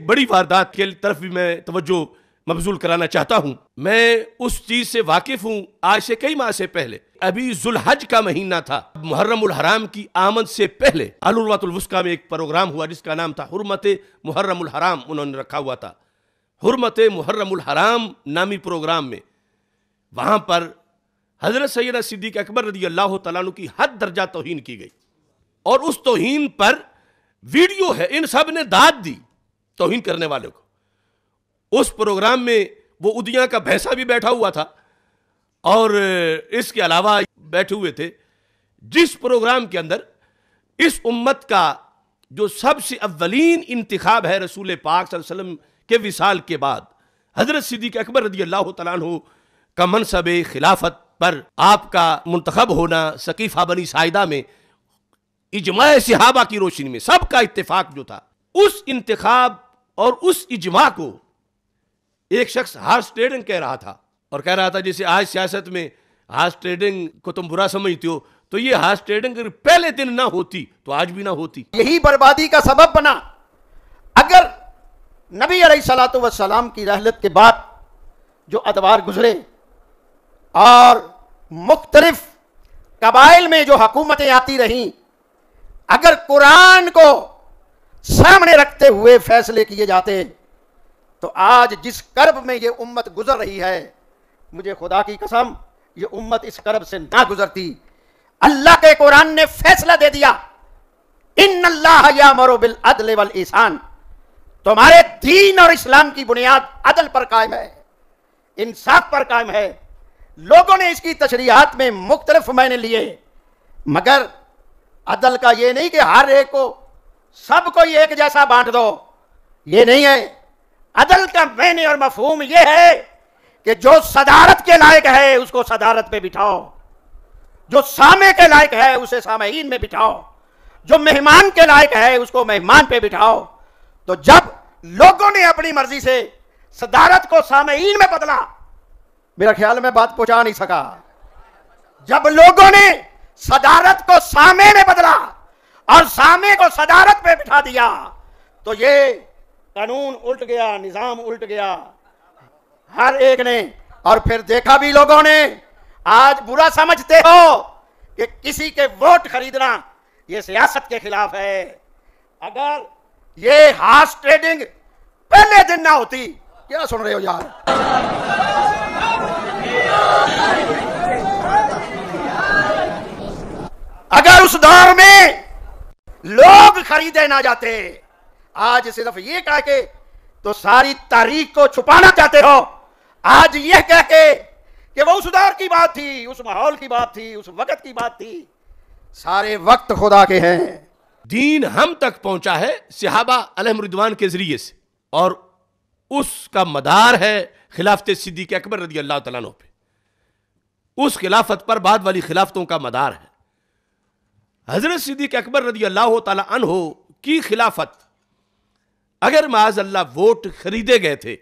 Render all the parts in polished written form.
بڑی واردات کی طرف بھی میں توجہ مبذول کرانا چاہتا ہوں۔ میں اس چیز سے واقف ہوں، آج سے کئی ماہ سے پہلے ابھی ذوالحج کا مہینہ تھا، محرم الحرام کی آمد سے پہلے العروۃ الوثقیٰ میں ایک پروگرام ہوا جس کا نام تھا حرمت محرم الحرام، انہوں نے رکھا ہوا تھا حرمت محرم الحرام نامی پروگرام میں۔ وہاں پر حضرت سیدنا صدیق اکبر رضی اللہ تعالیٰ عنہ کی حد درجہ توہین کی گئی، اور اس توہین پر ویڈیو ہے، ان سب نے داد دی توہین کرنے والوں کو۔ اس پروگرام میں وہ ادیاں کا بھینسا بھی بیٹھا ہوا تھا اور اس کے علاوہ بیٹھے ہوئے تھے، جس پروگرام کے اندر اس امت کا جو سب سے اولین انتخاب ہے رسول پاک صلی اللہ علیہ وسلم کے وصال کے بعد حضرت صدیق اکبر رضی اللہ تعالیٰ عنہ کا منصب خلافت پر آپ کا منتخب ہونا سقیفہ بنی ساعدہ میں اجماع صحابہ کی روشنی میں سب کا اتفاق جو تھا، اس انتخاب اور اس اجماع کو ایک شخص ہارس ٹریڈنگ کہہ رہا تھا، اور کہہ رہا تھا جیسے آج سیاست میں ہارس ٹریڈنگ کو تم برا سمجھتے ہو، تو یہ ہارس ٹریڈنگ اگر پہلے دن نہ ہوتی تو آج بھی نہ ہوتی۔ یہی بربادی کا سبب بنا۔ اگر نبی علیہ الصلوۃ والسلام کی رحلت کے بعد جو ادوار گزرے اور مختلف قبائل میں جو حکومتیں آتی رہیں، اگر قرآن کو سامنے رکھتے ہوئے فیصلے کیے جاتے تو آج جس کرب میں یہ امت گزر رہی ہے، مجھے خدا کی قسم یہ امت اس کرب سے نہ گزرتی۔ اللہ کے قرآن نے فیصلہ دے دیا، ان اللہ یامر بالعدل والاحسان، تمہارے دین اور اسلام کی بنیاد عدل پر قائم ہے، انصاف پر قائم ہے۔ لوگوں نے اس کی تشریحات میں مختلف معنی لیے، مگر عدل کا یہ نہیں کہ ہر ایک کو سب کو ایک جیسا بانٹ دو، یہ نہیں ہے۔ عدل کا معنی اور مفہوم یہ ہے کہ جو صدارت کے لائق ہے اس کو صدارت پہ بٹھاؤ، جو سامع کے لائق ہے اسے سامعین میں بٹھاؤ، جو مہمان کے لائق ہے اس کو مہمان پہ بٹھاؤ۔ تو جب لوگوں نے اپنی مرضی سے صدارت کو سامعین میں بدلا، میرا خیال میں بات پہنچا نہیں سکا، جب لوگوں نے صدارت کو سامع میں بدلا اور سامع کو صدارت پہ بٹھا دیا تو یہ قانون الٹ گیا، نظام الٹ گیا ہر ایک نے۔ اور پھر دیکھا بھی لوگوں نے، آج برا سمجھتے ہو کہ کسی کے ووٹ خریدنا یہ سیاست کے خلاف ہے۔ اگر یہ ہارس ٹریڈنگ پہلے دن نہ ہوتی، کیا سن رہے ہو یار، اگر اس دور میں لوگ خریدے نہ جاتے، آج صرف یہ کہہ کے تو ساری تاریخ کو چھپانا چاہتے ہو، آج یہ کہہ کے کہ وہ اس دور کی بات تھی، اس ماحول کی بات تھی، اس وقت کی بات تھی، سارے وقت خدا کے ہیں۔ دین ہم تک پہنچا ہے صحابہ علیہم رضوان کے ذریعے سے، اور اس کا مدار ہے خلافت صدیق اکبر رضی اللہ تعالیٰ عنہ پہ، اس خلافت پر بعد والی خلافتوں کا مدار ہے۔ حضرت صدیق اکبر رضی اللہ تعالیٰ عنہ کی خلافت اگر معاذ اللہ ووٹ خریدے گئے تھے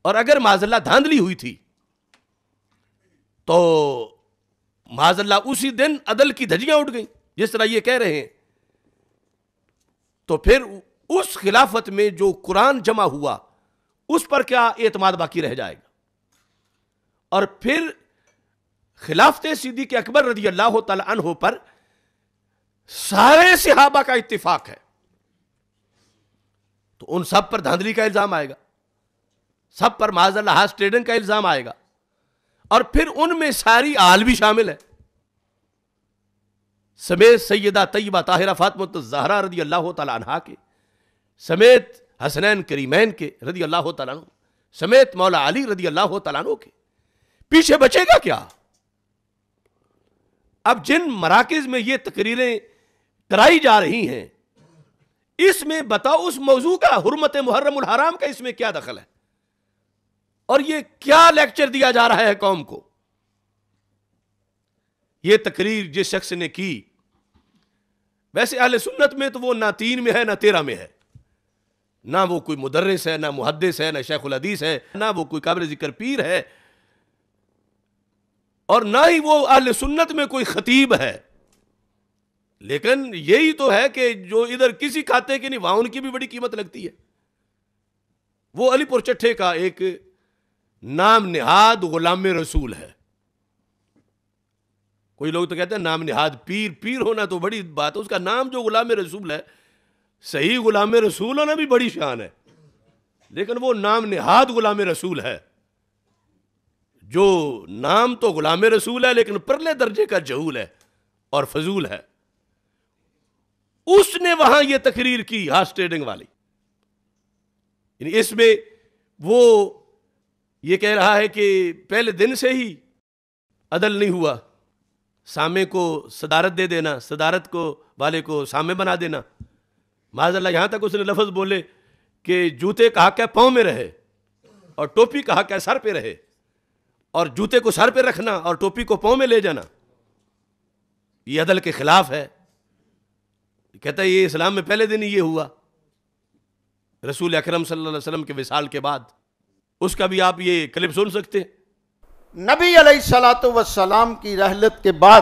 اور اگر معاذ اللہ دھاندلی ہوئی تھی تو معاذ اللہ اسی دن عدل کی دھجیاں اٹھ گئیں، جس طرح یہ کہہ رہے ہیں، تو پھر اس خلافت میں جو قرآن جمع ہوا اس پر کیا اعتماد باقی رہ جائے گا؟ اور پھر خلافت صدیق اکبر رضی اللہ تعالی عنہ پر سارے صحابہ کا اتفاق ہے، تو ان سب پر دھاندلی کا الزام آئے گا، سب پر معاذ اللہ ہارس ٹریڈنگ کا الزام آئے گا، اور پھر ان میں ساری آل بھی شامل ہے، سمیت سیدہ طیبہ طاہرہ فاطمہ الزہرا رضی اللہ تعالی عنہا کے، سمیت حسنین کریمین کے رضی اللہ تعالیٰ عنہ، سمیت مولا علی رضی اللہ تعالیٰ عنہ کے، پیچھے بچے گا کیا؟ اب جن مراکز میں یہ تقریریں کرائی جا رہی ہیں، اس میں بتاؤ اس موضوع کا، حرمت محرم الحرام کا اس میں کیا دخل ہے؟ اور یہ کیا لیکچر دیا جا رہا ہے قوم کو؟ یہ تقریر جس شخص نے کی، ویسے اہل سنت میں تو وہ نہ 3 میں ہے نہ 13 میں ہے، نہ وہ کوئی مدرس ہے، نہ محدث ہے، نہ شیخ الحدیث ہے، نہ وہ کوئی قابل ذکر پیر ہے، اور نہ ہی وہ اہل سنت میں کوئی خطیب ہے لیکن یہی تو ہے کہ جو ادھر کسی کھاتے کی نہیں وہاں ان کی بھی بڑی قیمت لگتی ہے. وہ علی پور چٹھے کا ایک نام نہاد غلام رسول ہے. کوئی لوگ تو کہتے ہیں نام نہاد پیر ہونا تو بڑی بات ہے, اس کا نام جو غلام رسول ہے, صحیح غلام رسول ہونا بھی بڑی شان ہے, لیکن وہ نام نہاد غلام رسول ہے. جو نام تو غلام رسول ہے لیکن پرلے درجے کا جہول ہے اور فضول ہے. اس نے وہاں یہ تقریر کی ہارس ٹریڈنگ والی, یعنی اس میں وہ یہ کہہ رہا ہے کہ پہلے دن سے ہی عدل نہیں ہوا, سامے کو صدارت دے دینا, صدارت کو والے کو سامے بنا دینا. معاذ اللہ یہاں تک اس نے لفظ بولے کہ جوتے کا حق ہے پاؤں میں رہے اور ٹوپی کا حق ہے سر پہ رہے, اور جوتے کو سر پہ رکھنا اور ٹوپی کو پاؤں میں لے جانا یہ عدل کے خلاف ہے. کہتا ہے یہ اسلام میں پہلے دن ہی یہ ہوا, رسول اکرم صلی اللہ علیہ وسلم کے وصال کے بعد. اس کا بھی آپ یہ کلپ سن سکتے ہیں. نبی علیہ الصلوۃ والسلام کی رحلت کے بعد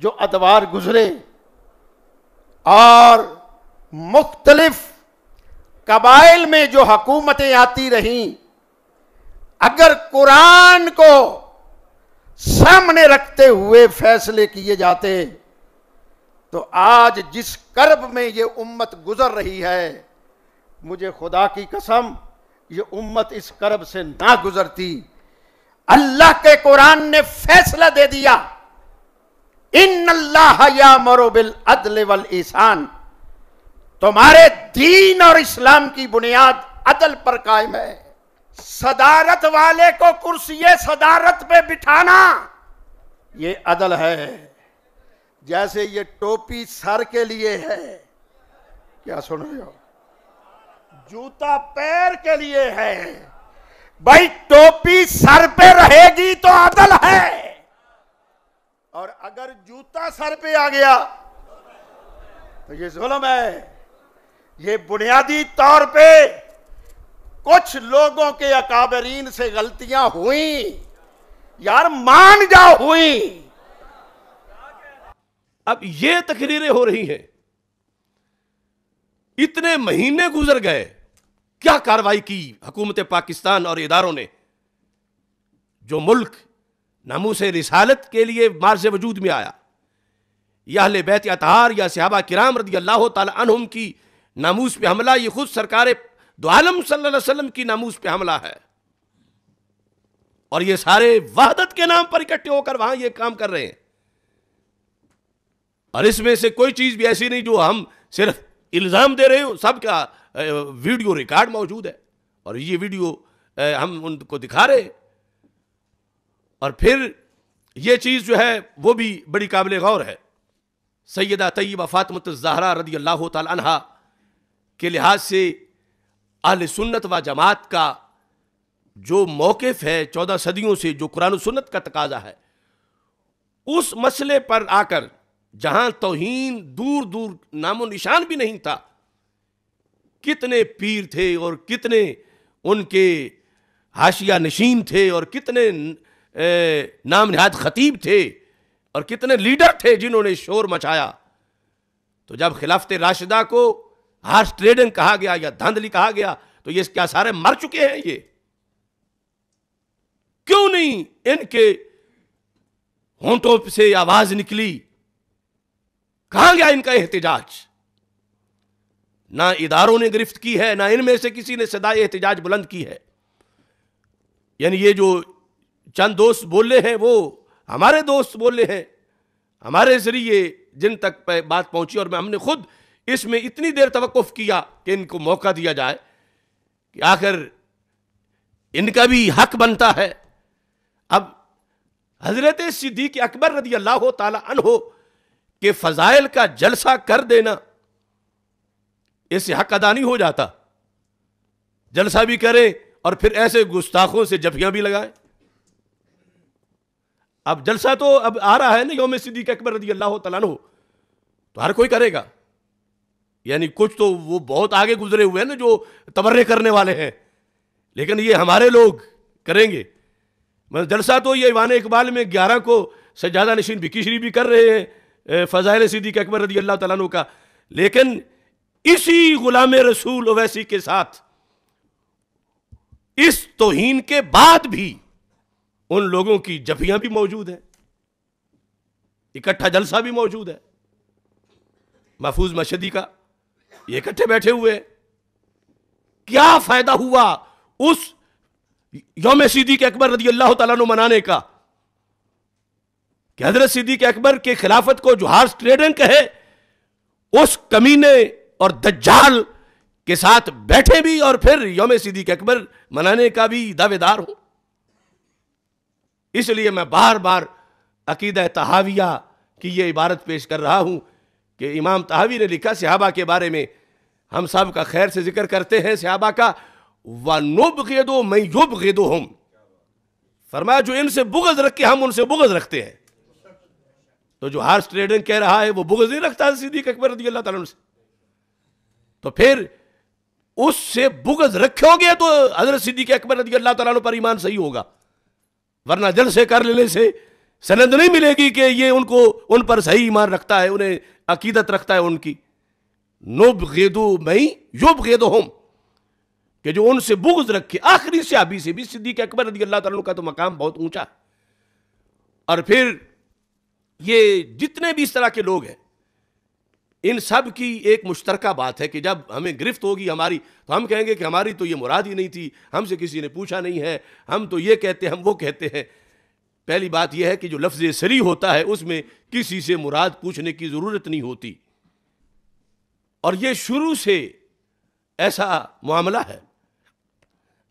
جو ادوار گزرے اور مختلف قبائل میں جو حکومتیں آتی رہیں, اگر قرآن کو سامنے رکھتے ہوئے فیصلے کیے جاتے تو آج جس کرب میں یہ امت گزر رہی ہے, مجھے خدا کی قسم یہ امت اس کرب سے نہ گزرتی. اللہ کے قرآن نے فیصلہ دے دیا, ان اللہ یامر بالعدل والاحسان, تمہارے دین اور اسلام کی بنیاد عدل پر قائم ہے. صدارت والے کو کرسی صدارت پہ بٹھانا یہ عدل ہے. جیسے یہ ٹوپی سر کے لیے ہے, کیا سن رہے ہو, جوتا پیر کے لیے ہے. بھائی ٹوپی سر پہ رہے گی تو عدل ہے, اور اگر جوتا سر پہ آ گیا تو یہ ظلم ہے. یہ بنیادی طور پہ کچھ لوگوں کے اکابرین سے غلطیاں ہوئیں, یار مان جاؤ ہوئیں. اب یہ تقریریں ہو رہی ہیں, اتنے مہینے گزر گئے, کیا کارروائی کی حکومت پاکستان اور اداروں نے. جو ملک ناموس رسالت کے لیے مارز وجود میں آیا, یا اہل بیت اطہار یا صحابہ کرام رضی اللہ تعالی عنہم کی ناموس پہ حملہ, یہ خود سرکار دو عالم صلی اللہ علیہ وسلم کی ناموس پہ حملہ ہے, اور یہ سارے وحدت کے نام پر اکٹھے ہو کر وہاں یہ کام کر رہے ہیں. اور اس میں سے کوئی چیز بھی ایسی نہیں جو ہم صرف الزام دے رہے ہوں, سب کا ویڈیو ریکارڈ موجود ہے, اور یہ ویڈیو ہم ان کو دکھا رہے ہیں. اور پھر یہ چیز جو ہے وہ بھی بڑی قابل غور ہے. سیدہ طیبہ فاطمہ الزہرا رضی اللہ تعالی عنہا کے لحاظ سے اہل سنت و جماعت کا جو موقف ہے 14 صدیوں سے, جو قرآن و سنت کا تقاضا ہے, اس مسئلے پر آ کر جہاں توہین دور دور نام و نشان بھی نہیں تھا, کتنے پیر تھے اور کتنے ان کے حاشیہ نشین تھے اور کتنے نام نہاد خطیب تھے اور کتنے لیڈر تھے جنہوں نے شور مچایا. تو جب خلافت راشدہ کو ہارس ٹریڈنگ کہا گیا یا دھاندلی کہا گیا تو یہ کیا سارے مر چکے ہیں؟ یہ کیوں نہیں ان کے ہونٹوں سے آواز نکلی؟ کہاں گیا ان کا احتجاج؟ نہ اداروں نے گرفت کی ہے, نہ ان میں سے کسی نے صدائے احتجاج بلند کی ہے. یعنی یہ جو چند دوست بولے ہیں وہ ہمارے دوست بولے ہیں, ہمارے ذریعے جن تک بات پہنچی, اور ہم نے خود اس میں اتنی دیر توقف کیا کہ ان کو موقع دیا جائے کہ آخر ان کا بھی حق بنتا ہے. اب حضرت صدیق اکبر رضی اللہ تعالی عنہ کے فضائل کا جلسہ کر دینا, اس سے حق ادا نہیں ہو جاتا. جلسہ بھی کریں اور پھر ایسے گستاخوں سے جفیاں بھی لگائیں. اب جلسہ تو اب آ رہا ہے نا یوم صدیق اکبر رضی اللہ تعالیٰ عنہ, تو ہر کوئی کرے گا. یعنی کچھ تو وہ بہت آگے گزرے ہوئے ہیں نا جو تبرے کرنے والے ہیں, لیکن یہ ہمارے لوگ کریں گے. جلسہ تو یہ ایوان اقبال میں 11 کو سجادہ نشین بکی شریف بھی کر رہے ہیں, فضائل صدیق اکبر رضی اللہ تعالیٰ عنہ کا، لیکن اسی غلام رسول اویسی کے ساتھ اس توہین کے بعد بھی ان لوگوں کی جفیاں بھی موجود ہیں، اکٹھا جلسہ بھی موجود ہے، محفوظ مشہدی کا، یہ اکٹھے بیٹھے ہوئے ہیں۔ کیا فائدہ ہوا اس یوم صدیق اکبر رضی اللہ تعالیٰ عنہ منانے کا کہ حضرت صدیق اکبر کے خلافت کو جو ہارس ٹریڈنگ کہے، اس کمینے اور دجال کے ساتھ بیٹھے بھی اور پھر یوم صدیق اکبر منانے کا بھی دعوے دار ہوں۔ اس لیے میں بار بار عقیدہ طحاویہ کی یہ عبارت پیش کر رہا ہوں کہ امام طحاوی نے لکھا صحابہ کے بارے میں، ہم سب کا خیر سے ذکر کرتے ہیں صحابہ کا، وَنُبْغِضُ مَن يُبْغِضُهُمْ، فرمایا جو ان سے بغض رکھے ہم ان سے بغض رکھتے ہیں۔ تو جو ہارس ٹریڈنگ کہہ رہا ہے وہ بغض نہیں رکھتا صدیق اکبر رضی اللہ تعالیٰ عنہ سے، تو پھر اس سے بغض رکھو گے تو حضرت صدیق اکبر رضی اللہ تعالیٰ عنہ پر ایمان صحیح ہوگا، ورنہ جل سے کر لینے سے سند نہیں ملے گی کہ یہ ان پر صحیح ایمان رکھتا ہے، انہیں عقیدت رکھتا ہے ان کی۔ نُبْغِضُ مَن يُبْغِضُهُمْ، کہ جو ان سے بغض رکھے۔ آخری صحابی سے بھی صدیق اکبر رضی اللہ تعالیٰ عنہ کا تو مقام بہت اونچا ہے، اور پھر یہ جتنے بھی اس طرح کے لوگ ہیں ان سب کی ایک مشترکہ بات ہے کہ جب ہمیں گرفت ہوگی ہماری تو ہم کہیں گے کہ ہماری تو یہ مراد ہی نہیں تھی، ہم سے کسی نے پوچھا نہیں ہے، ہم تو یہ کہتے ہیں، ہم وہ کہتے ہیں۔ پہلی بات یہ ہے کہ جو لفظ صریح ہوتا ہے اس میں کسی سے مراد پوچھنے کی ضرورت نہیں ہوتی، اور یہ شروع سے ایسا معاملہ ہے۔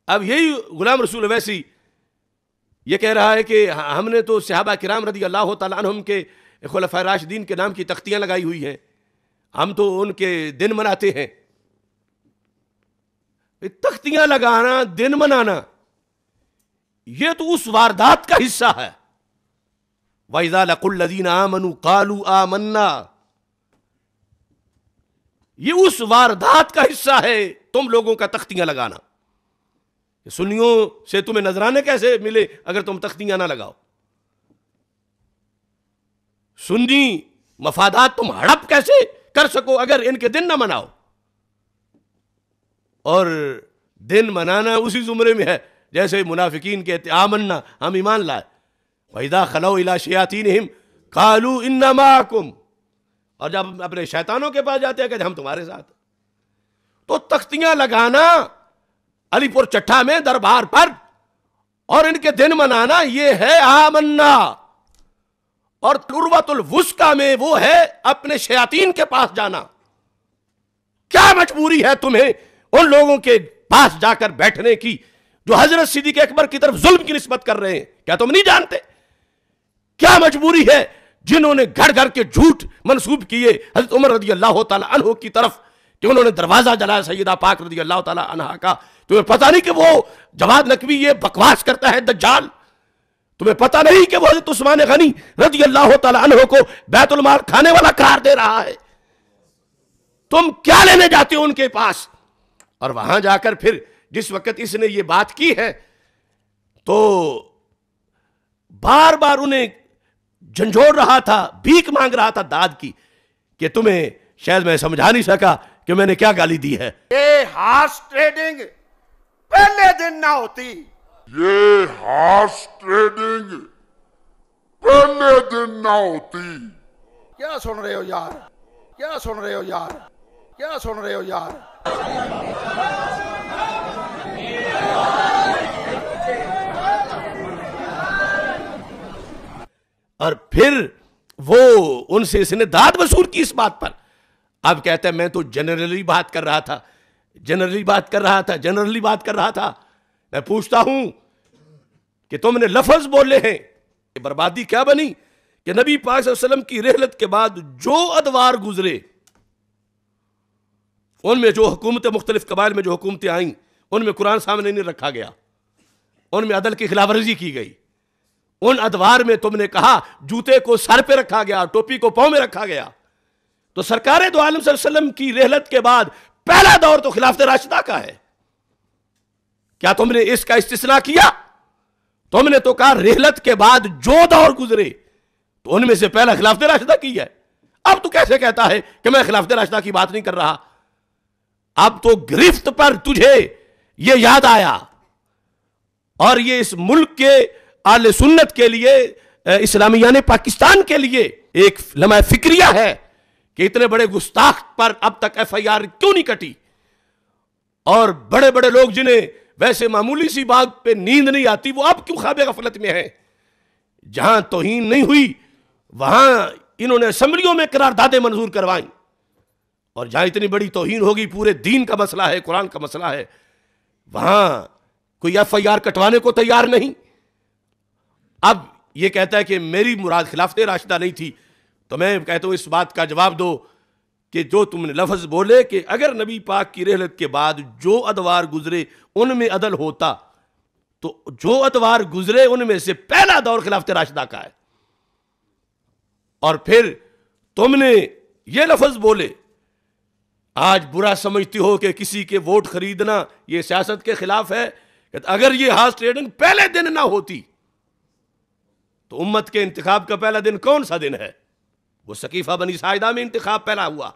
اب یہی غلام رسول اویسی یہ کہہ رہا ہے کہ ہم نے تو صحابہ کرام رضی اللہ تعالیٰ عنہم کے خلفائے راشدین کے نام کی تختیاں لگائی ہوئی ہیں، ہم تو ان کے دن مناتے ہیں۔ تختیاں لگانا، دن منانا، یہ تو اس واردات کا حصہ ہے۔ وَإِذَا لَقُوا الَّذِينَ آمَنُوا قَالُوا آمَنَّا، یہ اس واردات کا حصہ ہے تم لوگوں کا تختیاں لگانا۔ سنیوں سے تمہیں نذرانے کیسے ملے اگر تم تختیاں نہ لگاؤ؟ سنی مفادات تم ہڑپ کیسے کر سکو اگر ان کے دن نہ مناؤ؟ اور دن منانا اسی زمرے میں ہے جیسے منافقین کہتے آمنا، ہم ایمان لائے۔ وَإِذَا خَلَوْا إِلَىٰ شَيَاطِينِهِمْ قَالُوا إِنَّا مَعَكُمْ، اور جب اپنے شیطانوں کے پاس جاتے ہیں کہتے ہم تمہارے ساتھ۔ تو تختیاں لگانا علی پور چٹھا میں دربار پر اور ان کے دن منانا یہ ہے آمنا، اور عروۃ الوثقیٰ میں وہ ہے اپنے شیاطین کے پاس جانا۔ کیا مجبوری ہے تمہیں ان لوگوں کے پاس جا کر بیٹھنے کی جو حضرت صدیق اکبر کی طرف ظلم کی نسبت کر رہے ہیں؟ کیا تم نہیں جانتے؟ کیا مجبوری ہے جنہوں نے گھر گھر کے جھوٹ منسوب کیے حضرت عمر رضی اللہ تعالی عنہ کی طرف کہ انہوں نے دروازہ جلایا سیدہ پاک رضی اللہ تعالی عنہ کا؟ تمہیں پتہ نہیں کہ وہ جواد نقوی یہ بکواس کرتا ہے دجال؟ تمہیں پتہ نہیں کہ وہ حضرت عثمان غنی رضی اللہ تعالی عنہ کو بیت المال کھانے والا قرار دے رہا ہے؟ تم کیا لینے جاتے ہو ان کے پاس؟ اور وہاں جا کر پھر جس وقت اس نے یہ بات کی ہے تو بار بار انہیں جھنجھوڑ رہا تھا، بھیک مانگ رہا تھا داد کی کہ تمہیں شاید میں سمجھا نہیں سکا کہ میں نے کیا گالی دی ہے۔ یہ ہارس ٹریڈنگ پہلے دن نہ ہوتی، یہ ہارس ٹریڈنگ پہلے دن نہ ہوتی۔ کیا سن رہے ہو یار؟ کیا سن رہے ہو یار؟ کیا سن رہے ہو یار؟ اور پھر وہ ان سے اس نے داد وصول کی اس بات پر۔ اب کہتا ہے میں تو جنرلی بات کر رہا تھا، جنرلی بات کر رہا تھا، جنرلی بات کر رہا تھا۔ میں پوچھتا ہوں کہ تم نے لفظ بولے ہیں، بربادی کیا بنی کہ نبی پاک صلی اللہ علیہ وسلم کی رحلت کے بعد جو ادوار گزرے ان میں جو حکومتیں مختلف قبائل میں جو حکومتیں آئیں ان میں قرآن سامنے نہیں رکھا گیا، ان میں عدل کی خلاف ورزی کی گئی۔ ان ادوار میں تم نے کہا جوتے کو سر پہ رکھا گیا، ٹوپی کو پاؤں میں رکھا گیا۔ تو سرکار دو عالم صلی اللہ علیہ وسلم کی رحلت کے بعد پہلا دور تو خلافت راشدہ کا ہے۔ کیا تم نے اس کا استثناء کیا؟ تم نے تو کہا رحلت کے بعد جو دور گزرے تو ان میں سے پہلا خلافت راشدہ کی ہے۔ اب تو کیسے کہتا ہے کہ میں خلافت راشدہ کی بات نہیں کر رہا؟ اب تو گرفت پر تجھے یہ یاد آیا، اور یہ اس ملک کے اہل سنت کے لیے، اسلامیان پاکستان کے لیے ایک لمحہ فکریہ ہے کہ اتنے بڑے گستاخ پر اب تک ایف آئی آر کیوں نہیں کٹی، اور بڑے بڑے لوگ جنہیں ویسے معمولی سی بات پہ نیند نہیں آتی وہ اب کیوں خواب غفلت میں ہیں؟ جہاں توہین نہیں ہوئی وہاں انہوں نے اسمبلیوں میں قراردادیں منظور کروائیں، اور جہاں اتنی بڑی توہین ہوگی، پورے دین کا مسئلہ ہے، قرآن کا مسئلہ ہے، وہاں کوئی ایف آئی آر کٹوانے کو تیار نہیں۔ اب یہ کہتا ہے کہ میری مراد خلافت راشدہ نہیں تھی، تو میں کہتا ہوں اس بات کا جواب دو کہ جو تم نے لفظ بولے کہ اگر نبی پاک کی رحلت کے بعد جو ادوار گزرے ان میں عدل ہوتا، تو جو ادوار گزرے ان میں سے پہلا دور خلافت راشدہ کا ہے، اور پھر تم نے یہ لفظ بولے۔ آج برا سمجھتی ہو کہ کسی کے ووٹ خریدنا یہ سیاست کے خلاف ہے، کہ اگر یہ ہارس ٹریڈنگ پہلے دن نہ ہوتی تو امت کے انتخاب کا پہلا دن کون سا دن ہے؟ وہ سقیفہ بنی ساعدہ میں انتخاب پہلا ہوا۔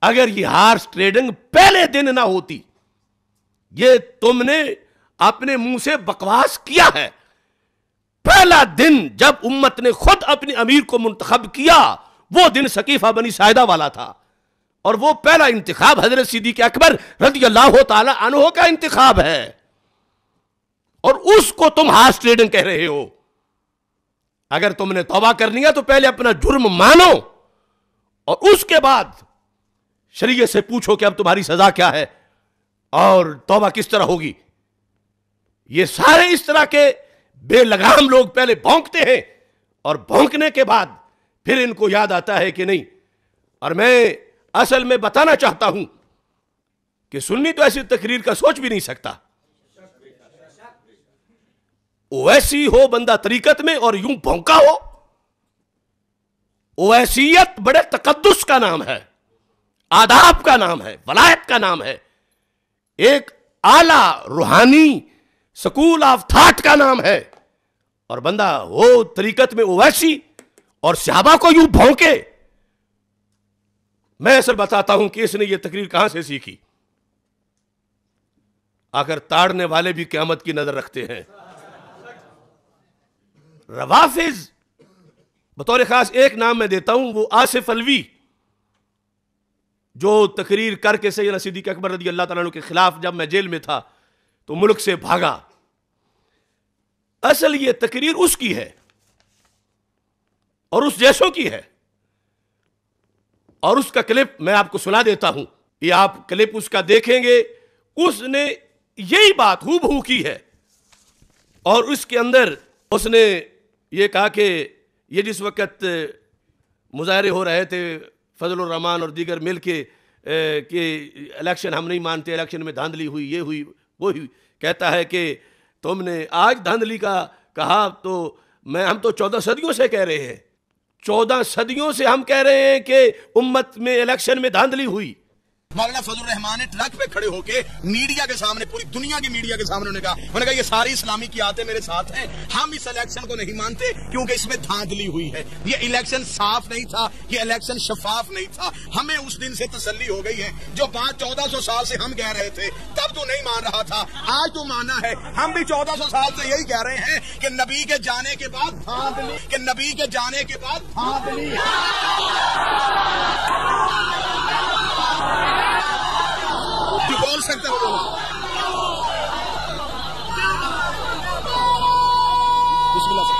اگر یہ ہارس ٹریڈنگ پہلے دن نہ ہوتی، یہ تم نے اپنے منہ سے بکواس کیا ہے۔ پہلا دن جب امت نے خود اپنے امیر کو منتخب کیا وہ دن سقیفہ بنی ساعدہ والا تھا، اور وہ پہلا انتخاب حضرت صدیق اکبر رضی اللہ تعالی عنہ کا انتخاب ہے، اور اس کو تم ہارس ٹریڈنگ کہہ رہے ہو۔ اگر تم نے توبہ کرنی ہے تو پہلے اپنا جرم مانو، اور اس کے بعد شریعت سے پوچھو کہ اب تمہاری سزا کیا ہے اور توبہ کس طرح ہوگی۔ یہ سارے اس طرح کے بے لگام لوگ پہلے بھونکتے ہیں، اور بھونکنے کے بعد پھر ان کو یاد آتا ہے کہ نہیں۔ اور میں اصل میں بتانا چاہتا ہوں کہ سنی تو ایسی تقریر کا سوچ بھی نہیں سکتا۔ اویسی ہو بندہ طریقت میں اور یوں بھونکا ہو۔ اویسیت بڑے تقدس کا نام ہے، آداب کا نام ہے، ولایت کا نام ہے، ایک اعلیٰ روحانی سکول آف تھاٹ کا نام ہے، اور بندہ ہو طریقت میں اویسی اور صحابہ کو یوں بھونکے۔ میں اصل بتاتا ہوں کہ اس نے یہ تقریر کہاں سے سیکھی۔ آخر تاڑنے والے بھی قیامت کی نظر رکھتے ہیں۔ روافظ بطور خاص ایک نام میں دیتا ہوں، وہ آصف الوی، جو تقریر کر کے سیدنا صدیق اکبر رضی اللہ تعالیٰ عنہ کے خلاف جب میں جیل میں تھا تو ملک سے بھاگا۔ اصل یہ تقریر اس کی ہے اور اس جیسوں کی ہے، اور اس کا کلپ میں آپ کو سنا دیتا ہوں۔ یہ آپ کلپ اس کا دیکھیں گے، اس نے یہی بات ہو بہو کی ہے، اور اس کے اندر اس نے یہ کہا کہ یہ جس وقت مظاہرے ہو رہے تھے فضل الرحمان اور دیگر مل کے کہ الیکشن ہم نہیں مانتے، الیکشن میں دھاندلی ہوئی، یہ ہوئی وہ ہوئی، کہتا ہے کہ تم نے آج دھاندلی کا کہا تو ہم تو 14 صدیوں سے کہہ رہے ہیں، 14 صدیوں سے ہم کہہ رہے ہیں کہ امت میں الیکشن میں دھاندلی ہوئی۔ مولانا فضل الرحمان نے ٹرک پہ کھڑے ہو کے میڈیا کے سامنے، پوری دنیا کی میڈیا کے سامنے انہوں نے کہا یہ ساری اسلامی قیادتیں میرے ساتھ ہیں، ہم اس الیکشن کو نہیں مانتے کیونکہ اس میں دھاندلی ہوئی ہے، یہ الیکشن صاف نہیں تھا، یہ الیکشن شفاف نہیں تھا۔ ہمیں اس دن سے تسلی ہو گئی ہے، جو بات 1400 سال سے ہم کہہ رہے تھے تب تو نہیں مان رہا تھا، آج تو مانا ہے۔ ہم بھی 1400 سال سے یہی کہہ رہے ہیں کہ نبی کے جانے کے بعد دھاندلی، کہ نبی کے جانے کے بعد دھاندلی۔ بول سکتے ہو بسم اللہ سر۔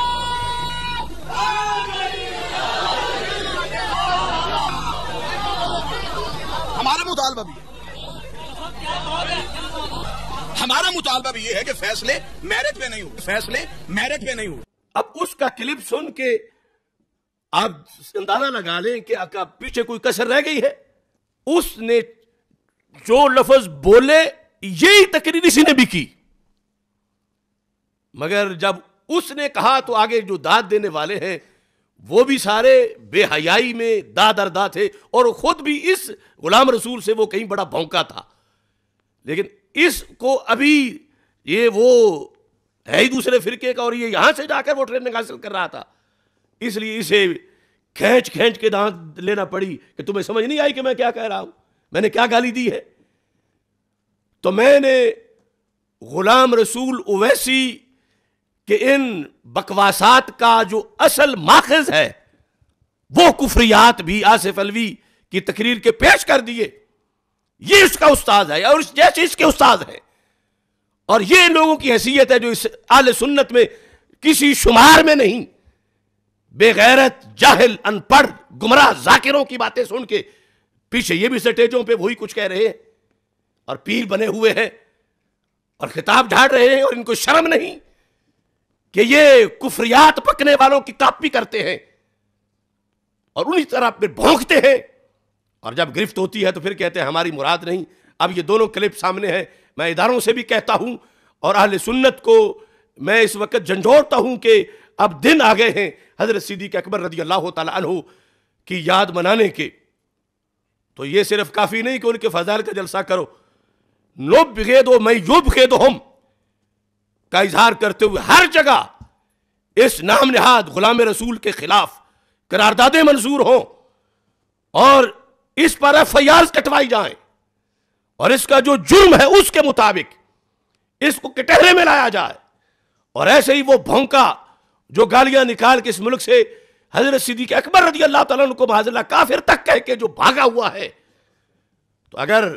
ہمارا مطالبہ بھی یہ ہے کہ فیصلے میرٹ پہ نہیں ہو، فیصلے میرٹ پہ نہیں ہو۔ اب اس کا کلپ سن کے آپ اندازہ لگا لیں کہ پیچھے کوئی کسر رہ گئی ہے۔ اس نے جو لفظ بولے یہی تقریر اسی نے بھی کی، مگر جب اس نے کہا تو آگے جو داد دینے والے ہیں وہ بھی سارے بے حیائی میں دادردہ تھے، اور خود بھی اس غلام رسول سے وہ کہیں بڑا بھونکا تھا، لیکن اس کو ابھی یہ وہ ہے ہی دوسرے فرقے کا، اور یہ یہاں سے جا کر وہ ٹریننگ حاصل کر رہا تھا، اس لیے اسے کھینچ کھینچ کے دانت لینا پڑی کہ تمہیں سمجھ نہیں آئی کہ میں کیا کہہ رہا ہوں، میں نے کیا گالی دی ہے؟ تو میں نے غلام رسول اویسی کہ ان بکواسات کا جو اصل ماخذ ہے وہ کفریات بھی آصف الوی کی تقریر کے پیش کر دیے. یہ اس کا استاد ہے اور جیسے اس کے استاد ہیں، اور یہ لوگوں کی حیثیت ہے جو اس اہل سنت میں کسی شمار میں نہیں. بے غیرت، جاہل، ان پڑھ، گمراہ ذاکروں کی باتیں سن کے پیچھے یہ بھی سٹیجوں پہ وہی کچھ کہہ رہے ہیں اور پیر بنے ہوئے ہیں اور خطاب جھاڑ رہے ہیں، اور ان کو شرم نہیں کہ یہ کفریات پکنے والوں کی کاپی کرتے ہیں اور انہی طرح پھر بھونکتے ہیں، اور جب گرفت ہوتی ہے تو پھر کہتے ہیں ہماری مراد نہیں. اب یہ دونوں کلپ سامنے ہیں. میں اداروں سے بھی کہتا ہوں اور اہل سنت کو میں اس وقت جھنجھوڑتا ہوں کہ اب دن آ گئے ہیں حضرت صدیق اکبر رضی اللہ تعالی عنہ کی یاد منانے کے. تو یہ صرف کافی نہیں کہ ان کے فضائل کا جلسہ کرو، نبغض من یبغضہم کا اظہار کرتے ہوئے ہر جگہ اس نام نہاد غلام رسول کے خلاف قراردادیں منظور ہوں اور اس پر ایف آئی آرز کٹوائی جائیں، اور اس کا جو جرم ہے اس کے مطابق اس کو کٹہرے میں لایا جائے. اور ایسے ہی وہ بھونکا جو گالیاں نکال کے اس ملک سے حضرت صدیق اکبر رضی اللہ تعالیٰ عنہ کو معاذ اللہ کافر تک کہہ کے جو بھاگا ہوا ہے. تو اگر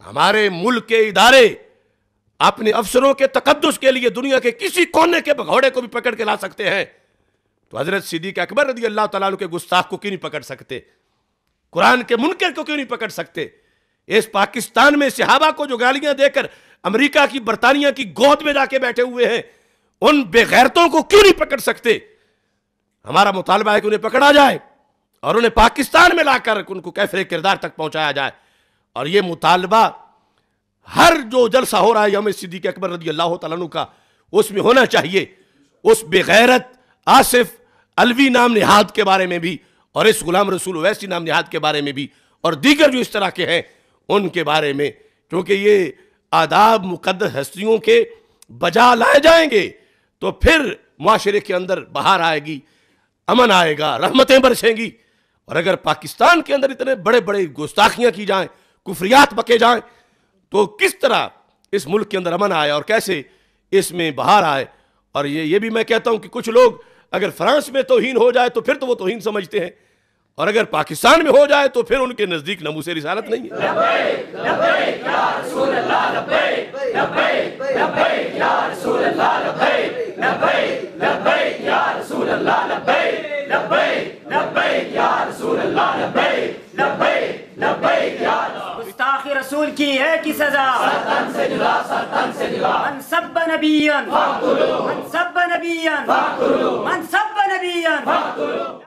ہمارے ملک کے ادارے اپنے افسروں کے تقدس کے لیے دنیا کے کسی کونے کے بھگوڑے کو بھی پکڑ کے لا سکتے ہیں تو حضرت صدیق اکبر رضی اللہ تعالیٰ عنہ کے گستاخ کو کیوں نہیں پکڑ سکتے؟ قرآن کے منکر کو کیوں نہیں پکڑ سکتے؟ اس پاکستان میں صحابہ کو جو گالیاں دے کر امریکہ کی، برطانیہ کی گود میں جا کے بیٹھے ہوئے ہیں، ان بے غیرتوں کو کیوں نہیں پکڑ سکتے؟ ہمارا مطالبہ ہے کہ انہیں پکڑا جائے اور انہیں پاکستان میں لا کر ان کو کیفر کردار تک پہنچایا جائے. اور یہ مطالبہ ہر جو جلسہ ہو رہا ہے یوم صدیق اکبر رضی اللہ تعالیٰ عنہ کا، اس میں ہونا چاہیے. اس بے غیرت آصف الوی نام نہاد کے بارے میں بھی، اور اس غلام رسول اویسی نام نہاد کے بارے میں بھی، اور دیگر جو اس طرح کے ہیں ان کے بارے میں، کیونکہ یہ آداب مقدس ہستیوں کے بجا لائے جائیں گے تو پھر معاشرے کے اندر بہار آئے گی، امن آئے گا، رحمتیں برسیں گی. اور اگر پاکستان کے اندر اتنے بڑے بڑے گستاخیاں کی جائیں، کفریات بکے جائیں، تو کس طرح اس ملک کے اندر امن آئے اور کیسے اس میں بہار آئے؟ اور یہ بھی میں کہتا ہوں کہ کچھ لوگ اگر فرانس میں توہین ہو جائے تو پھر تو وہ توہین سمجھتے ہیں، اور اگر پاکستان میں ہو جائے تو پھر ان کے نزدیک ناموس رسالت نہیں ہے. لبیک لبیک یا رسول اللہ، لبیک لبیک لبیک یا رسول اللہ، لبیک لبیک لبیک یا رسول اللہ، لبیک لبیک لبیک یا رسول اللہ، لبیک لبیک لبیک یا گستاخ رسول کی ہے کی سزا، سرطن سے جدا، سرطن سے جدا. من سب نبیًا فاقتلوہ، من سب نبیًا فاقتلوہ، من سب نبیًا فاقتلوہ.